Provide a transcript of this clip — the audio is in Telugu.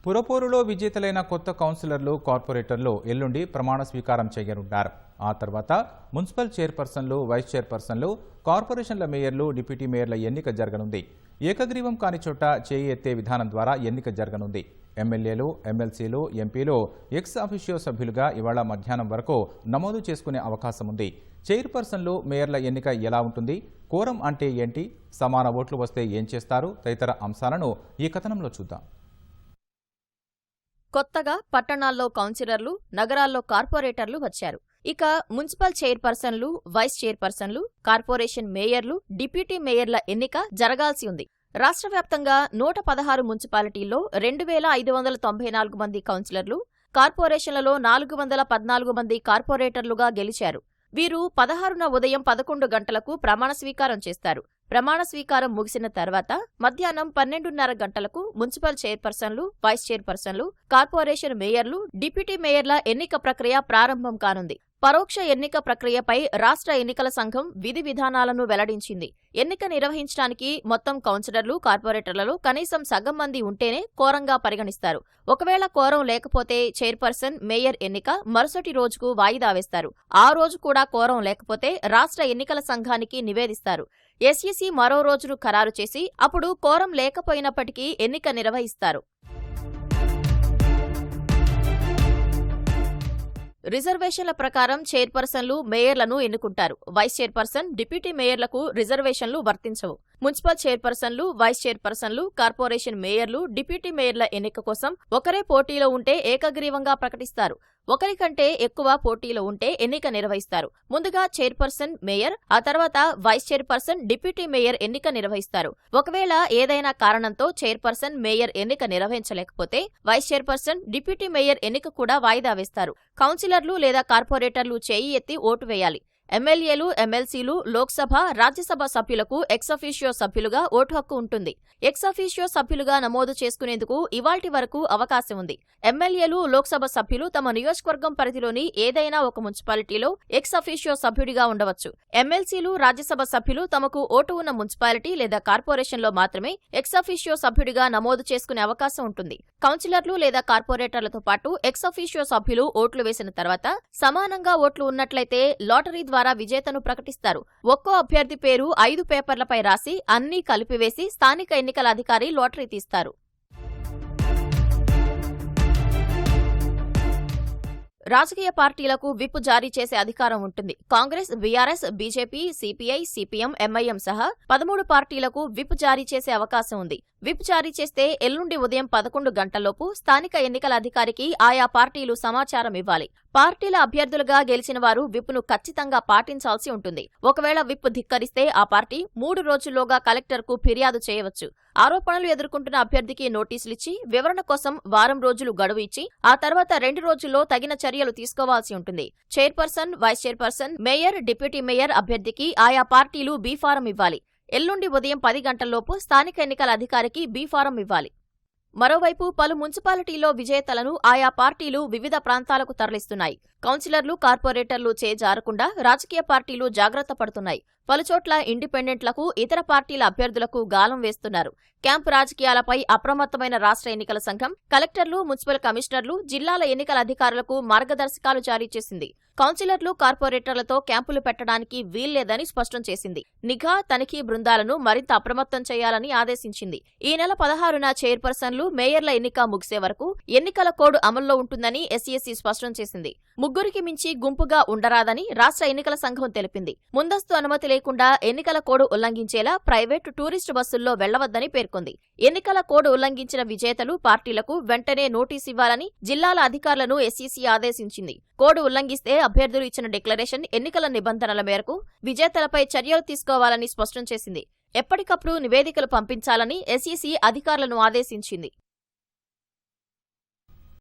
పురపోరులో విజేతలైన కొత్త కౌన్సిలర్లు కార్పొరేటర్లు ఎల్లుండి ప్రమాణ స్వీకారం చేయనున్నారు. ఆ తర్వాత మున్సిపల్ చైర్పర్సన్లు, వైస్ చైర్పర్సన్లు, కార్పొరేషన్ల మేయర్లు, డిప్యూటీ మేయర్ల ఎన్నిక జరగనుంది. ఏకగ్రీవం కాని చోట చేయి ఎత్తే విధానం ద్వారా ఎన్నిక జరగనుంది. ఎమ్మెల్యేలు, ఎమ్మెల్సీలు, ఎంపీలు ఎక్స్ అఫిషియో సభ్యులుగా ఇవాళ మధ్యాహ్నం వరకు నమోదు చేసుకునే అవకాశం ఉంది. చైర్పర్సన్లు, మేయర్ల ఎన్నిక ఎలా ఉంటుంది, కోరం అంటే ఏంటి, సమాన ఓట్లు వస్తే ఏం చేస్తారు తదితర అంశాలను ఈ కథనంలో చూద్దాం. కొత్తగా పట్టణాల్లో కౌన్సిలర్లు, నగరాల్లో కార్పొరేటర్లు వచ్చారు. ఇక మున్సిపల్ చైర్పర్సన్లు, వైస్ చైర్పర్సన్లు, కార్పొరేషన్ మేయర్లు, డిప్యూటీ మేయర్ల ఎన్నిక జరగాల్సి ఉంది. రాష్ట్ర వ్యాప్తంగా 116 మున్సిపాలిటీల్లో 2594 మంది కౌన్సిలర్లు, కార్పొరేషన్లలో 414 మంది కార్పొరేటర్లుగా గెలిచారు. వీరు 16న ఉదయం 11 గంటలకు ప్రమాణ స్వీకారం చేస్తారు. ప్రమాణ స్వీకారం ముగిసిన తర్వాత మధ్యాహ్నం 12:30 గంటలకు మున్సిపల్ చైర్పర్సన్లు, వైస్ చైర్పర్సన్లు, కార్పొరేషన్ మేయర్లు, డిప్యూటీ మేయర్ల ఎన్నిక ప్రక్రియ ప్రారంభం కానుంది. పరోక్ష ఎన్నిక ప్రక్రియపై రాష్ట్ర ఎన్నికల సంఘం విధి విధానాలను వెల్లడించింది. ఎన్నిక నిర్వహించడానికి మొత్తం కౌన్సిలర్లు, కార్పొరేటర్లలో కనీసం సగం మంది ఉంటేనే కోరంగా పరిగణిస్తారు. ఒకవేళ కోరం లేకపోతే చైర్పర్సన్, మేయర్ ఎన్నిక మరుసటి రోజుకు వాయిదా వేస్తారు. ఆ రోజు కూడా కోరం లేకపోతే రాష్ట్ర ఎన్నికల సంఘానికి నివేదిస్తారు. ఎస్ఈసీ మరో రోజును ఖరారు చేసి అప్పుడు కోరం లేకపోయినప్పటికీ ఎన్నిక నిర్వహిస్తారు. రిజర్వేషన్ల ప్రకారం చైర్పర్సన్లు, మేయర్లను ఎన్నుకుంటారు. వైస్ చైర్పర్సన్, డిప్యూటీ మేయర్లకు రిజర్వేషన్లు వర్తించవు. మున్సిపల్ చైర్పర్సన్లు, వైస్ చైర్పర్సన్లు, కార్పొరేషన్ మేయర్లు, డిప్యూటీ మేయర్ల ఎన్నిక కోసం ఒకరే పోటీలో ఉంటే ఏకగ్రీవంగా ప్రకటిస్తారు. ఒకరికంటే ఎక్కువ పోటీలో ఉంటే ఎన్నిక నిర్వహిస్తారు. ముందుగా చైర్పర్సన్, మేయర్, ఆ తర్వాత వైస్ చైర్పర్సన్, డిప్యూటీ మేయర్ ఎన్నిక నిర్వహిస్తారు. ఒకవేళ ఏదైనా కారణంతో చైర్పర్సన్, మేయర్ ఎన్నిక నిర్వహించలేకపోతే వైస్ చైర్పర్సన్, డిప్యూటీ మేయర్ ఎన్నిక కూడా వాయిదా వేస్తారు. కౌన్సిలర్లు లేదా కార్పొరేటర్లు చేయి ఎత్తి ఓటు వేయాలి. ఎమ్మెల్యేలు, ఎమ్మెల్సీలు, లోక్సభ, రాజ్యసభ సభ్యులకు ఎక్స్ అఫిషియో సభ్యులుగా ఓటు హక్కు ఉంటుంది. ఎక్స్ అఫిషియో సభ్యులుగా నమోదు చేసుకునేందుకు ఇవాల్టి వరకు అవకాశం ఉంది. ఎమ్మెల్యేలు, లోక్సభ సభ్యులు తమ నియోజకవర్గం పరిధిలోని ఏదైనా ఒక మున్సిపాలిటీలో ఎక్స్ అఫిషియో సభ్యుడిగా ఉండవచ్చు. ఎమ్మెల్సీలు, రాజ్యసభ సభ్యులు తమకు ఓటు ఉన్న మున్సిపాలిటీ లేదా కార్పొరేషన్లో మాత్రమే ఎక్స్ అఫిషియో సభ్యుడిగా నమోదు చేసుకునే అవకాశం ఉంటుంది. కౌన్సిలర్లు లేదా కార్పొరేటర్లతో పాటు ఎక్స్ అఫిషియో సభ్యులు ఓట్లు వేసిన తర్వాత సమానంగా ఓట్లు ఉన్నట్లయితే లాటరీ ద్వారా విజేతను ప్రకటిస్తారు. ఒక్కో అభ్యర్థి పేరు 5 పేపర్లపై రాసి అన్నీ కలిపివేసి స్థానిక ఎన్నికల అధికారి లాటరీ తీస్తారు. రాజకీయ పార్టీలకు విప్ జారీ చేసే అధికారం ఉంటుంది. Congress, BRS, BJP, CPI, CPM, MIM సహా 13 పార్టీలకు విప్ జారీ చేసే అవకాశం ఉంది. విప్ జారీ చేస్తే ఎల్లుండి ఉదయం 11 గంటల్లోపు స్థానిక ఎన్నికల అధికారికి ఆయా పార్టీలు సమాచారం ఇవ్వాలి. పార్టీల అభ్యర్థులుగా గెలిచిన వారు విప్ను ఖచ్చితంగా పాటించాల్సి ఉంటుంది. ఒకవేళ విప్ ధిక్కరిస్తే ఆ పార్టీ 3 రోజుల్లోగా కలెక్టర్కు ఫిర్యాదు చేయవచ్చు. ఆరోపణలు ఎదుర్కొంటున్న అభ్యర్థికి నోటీసులిచ్చి వివరణ కోసం వారం రోజులు గడువు ఇచ్చి ఆ తర్వాత 2 రోజుల్లో తగిన చర్యలు తీసుకోవాల్సి ఉంటుంది. Chairperson, vice chairperson, mayor, deputy mayor అభ్యర్థికి ఆయా పార్టీలు బీ ఫారం ఇవ్వాలి. ఎల్లుండి ఉదయం 10 గంటల్లోపు స్థానిక ఎన్నికల అధికారికి బీ ఫారం ఇవ్వాలి. మరోవైపు పలు మున్సిపాలిటీల్లో విజేతలను ఆయా పార్టీలు వివిధ ప్రాంతాలకు తరలిస్తున్నాయి. కౌన్సిలర్లు, కార్పొరేటర్లు చేజారకుండా రాజకీయ పార్టీలు జాగ్రత్త పడుతున్నాయి. పలుచోట్ల ఇండిపెండెంట్లకు, ఇతర పార్టీల అభ్యర్థులకు గాలం వేస్తున్నారు. క్యాంపు రాజకీయాలపై అప్రమత్తమైన రాష్ట్ర ఎన్నికల సంఘం కలెక్టర్లు, మున్సిపల్ కమిషనర్లు, జిల్లాల ఎన్నికల అధికారులకు మార్గదర్శకాలు జారీ చేసింది. కౌన్సిలర్లు, కార్పొరేటర్లతో క్యాంపులు పెట్టడానికి వీల్లేదని స్పష్టం చేసింది. నిఘా, తనిఖీ బృందాలను మరింత అప్రమత్తం చేయాలని ఆదేశించింది. ఈ నెల 16న చైర్పర్సన్లు, మేయర్ల ఎన్నిక ముగిసే వరకు ఎన్నికల కోడ్ అమల్లో ఉంటుందని ఎస్ఈసీ స్పష్టం చేసింది. 3కి మించి గుంపుగా ఉండరాదని రాష్ట్ర ఎన్నికల సంఘం తెలిపింది. ముందస్తు అనుమతి లేకుండా ఎన్నికల కోడ్ ఉల్లంఘించేలా ప్రైవేటు, టూరిస్టు బస్సుల్లో వెళ్లవద్దని పేర్కొంది. ఎన్నికల కోడ్ ఉల్లంఘించిన విజేతలు, పార్టీలకు వెంటనే నోటీసు ఇవ్వాలని జిల్లాల అధికారులను ఎస్ఈసీ ఆదేశించింది. కోడ్ ఉల్లంఘిస్తే అభ్యర్థులు ఇచ్చిన డిక్లరేషన్, ఎన్నికల నిబంధనల మేరకు విజేతలపై చర్యలు తీసుకోవాలని స్పష్టం చేసింది. ఎప్పటికప్పుడు నివేదికలు పంపించాలని ఎస్ఈసీ అధికారులను ఆదేశించింది.